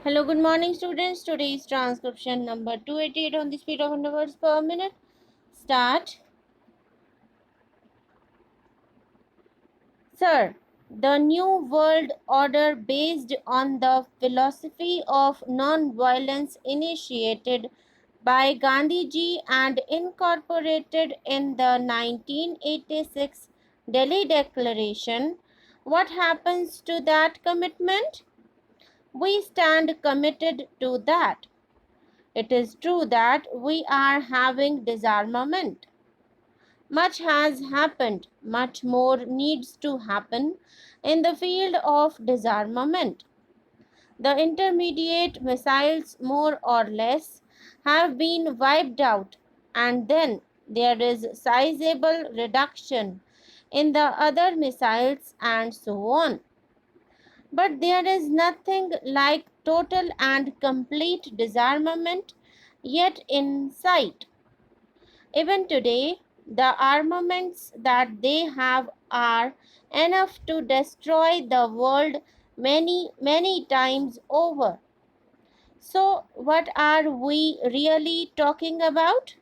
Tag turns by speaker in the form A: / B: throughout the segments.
A: Hello, good morning, students. Today's transcription number 288 on the speed of 100 words per minute. Start. Sir, the New World Order based on the philosophy of non-violence initiated by Gandhiji and incorporated in the 1986 Delhi Declaration. What happens to that commitment? We stand committed to that. It is true that we are having disarmament. Much has happened, much more needs to happen in the field of disarmament. The intermediate missiles, more or less, have been wiped out, and then there is sizable reduction in the other missiles, and so on. But there is nothing like total and complete disarmament yet in sight. Even today, the armaments that they have are enough to destroy the world many, many times over. So, what are we really talking about?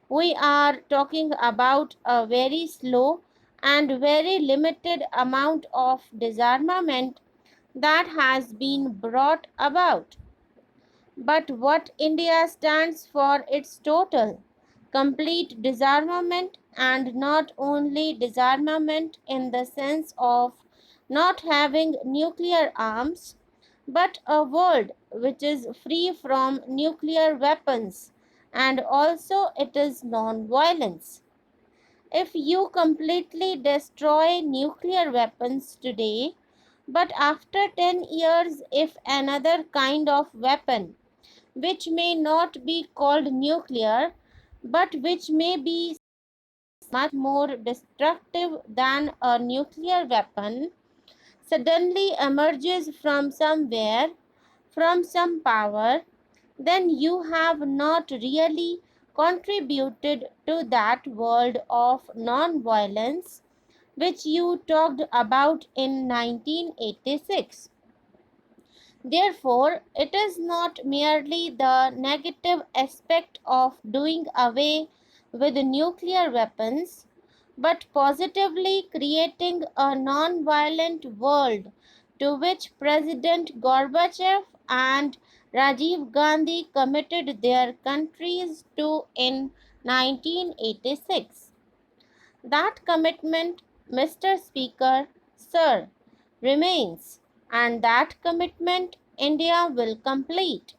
A: We are talking about a very slow and very limited amount of disarmament that has been brought about. But what India stands for its total, complete disarmament, and not only disarmament in the sense of not having nuclear arms, but a world which is free from nuclear weapons, and also it is non-violence. If you completely destroy nuclear weapons today, but after 10 years, if another kind of weapon, which may not be called nuclear, but which may be much more destructive than a nuclear weapon, suddenly emerges from somewhere, from some power, then you have not really contributed to that world of non-violence which you talked about in 1986. Therefore, it is not merely the negative aspect of doing away with nuclear weapons, but positively creating a non-violent world to which President Gorbachev and Rajiv Gandhi committed their countries to in 1986. That commitment, Mr. Speaker, Sir, remains, and that commitment India will complete.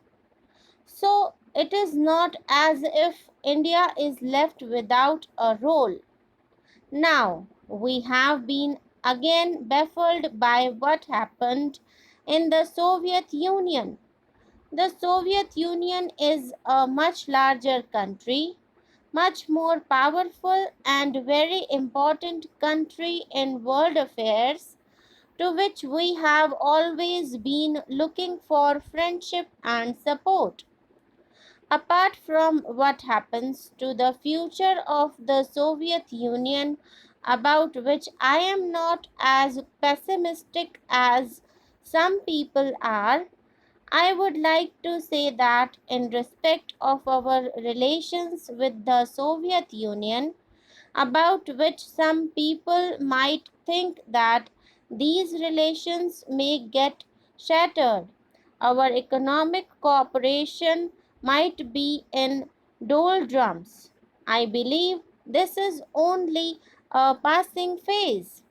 A: So it is not as if India is left without a role. Now, we have been again baffled by what happened in the Soviet Union. The Soviet Union is a much larger country, much more powerful and very important country in world affairs, to which we have always been looking for friendship and support. Apart from what happens to the future of the Soviet Union, about which I am not as pessimistic as some people are, I would like to say that in respect of our relations with the Soviet Union, about which some people might think that these relations may get shattered, our economic cooperation might be in doldrums. I believe this is only a passing phase.